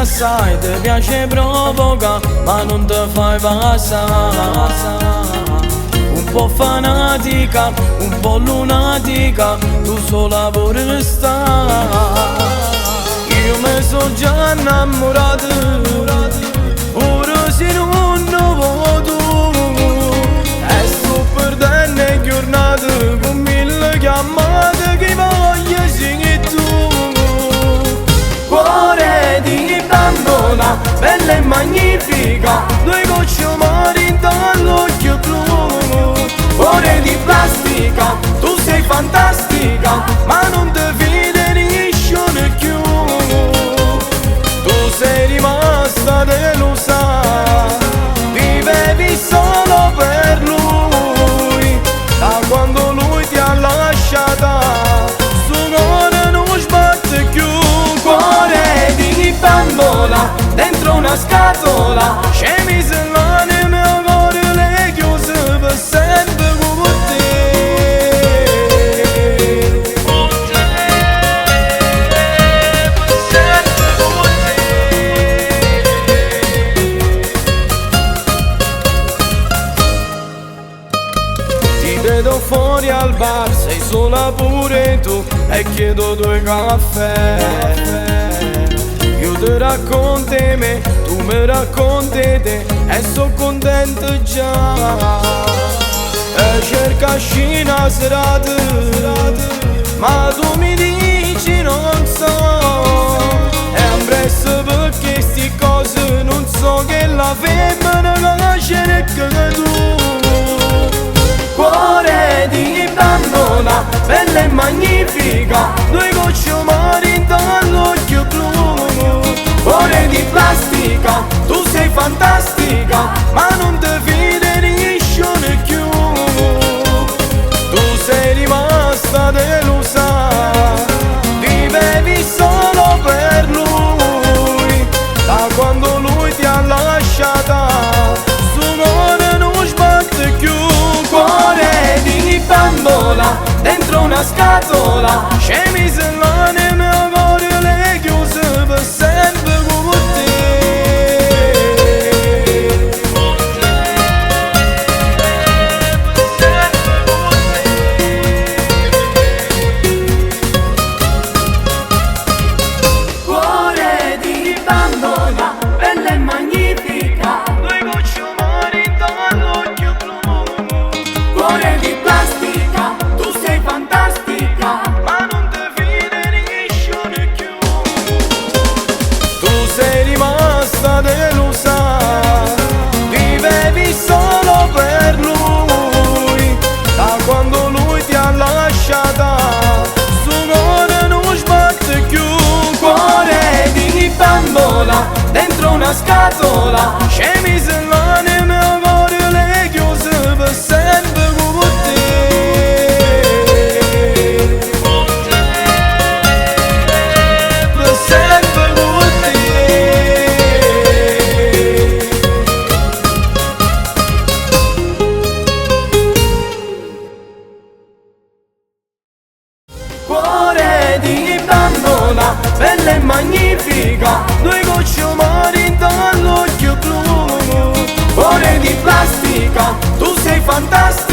assai, ti piace provoca, ma non ti fai passare. Un po' fanatica, un po' lunatica, tu sola vorrei stare. Io mi sono già innamorato, ora se non vuoi tu, e sto perdendo le giornate con mille chiamate che voglio sentire tu. Cuore di bambola, bella e magnifica, due gocce mari dall'occhio blu. Cuore di plastica, tu sei fantastica, ma non ti fiderisci più. Tu sei rimasta delusa, vivevi solo per lui. Da quando lui ti ha lasciata, suo cuore non sbatte più. Cuore di bambola, dentro una scatola, scemi se l'anima, cuore le chiuse per sempre. Vedo fuori al bar, sei sola pure tu, e chiedo due caffè. Io ti racconto me, tu mi racconti te, e so contento già. E cerca scena serata, ma tu mi dici non so. E ampresso perché sti cose non so, che la femmina nasce che tu. Cuore di bambola, bella e magnifica, due gocce mari dall'occhio blu. Cuore di plastica, tu sei fantastica, ma non ti fiderisci più. Tu sei rimasta delusa, vivevi solo per lui. Da quando lui ti ha lasciata, suo cuore non sbatte più. Cuore di bambola, dentro una scatola, scemi se l'anima, cuore le chiuse per sempre con te. Cuore di bambola, bella e magnifica, due gocce mari dall'occhio blu. Cuore di plastica, tu sei fantastica, ma non ti fiderisci più. Tu sei rimasta delusa, vivevi solo per lui. Da quando lui ti ha lasciata, suo cuore non sbatte più. Cuore di bambola, dentro una scatola, scemi se l'anima, cuore le chiuse per sempre. Cuore di bambola, bella e magnifica, due gocce mari dall'occhio blu. Cuore di plastica, tu sei fantastica.